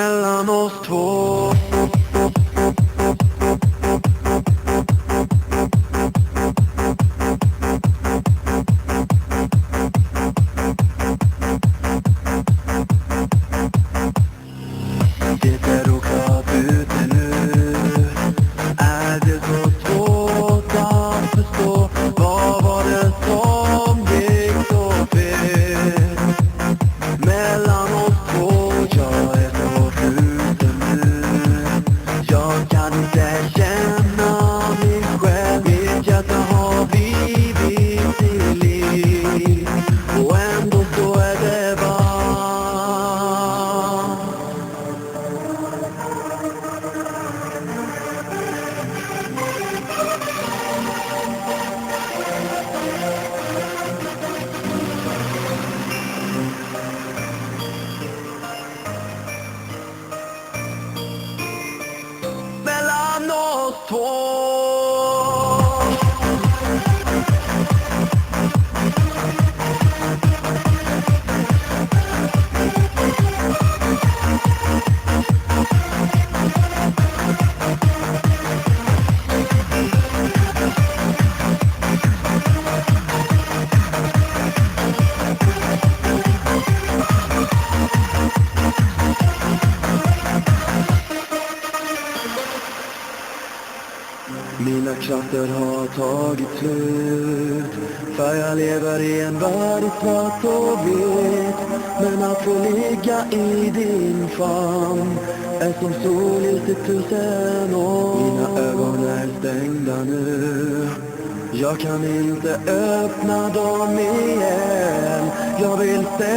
mellan oss två. Det är oklart ute nu. Är det så svårt att förstå? Vad var det som gick så fel mellan oss två? Jag är så skjuten nu. Jag kan inte känna mig själv. Mitt hjärta har blivit till liv, och ändå så är det varmt. Mellan oss två. Mina krafter har tagit slut, för jag lever i en värld i svart och vitt. Men att få ligga i din famn är som solljus i 1000 år. Mina ögon är stängda nu, jag kan inte öppna dem igen. Jag vill stänga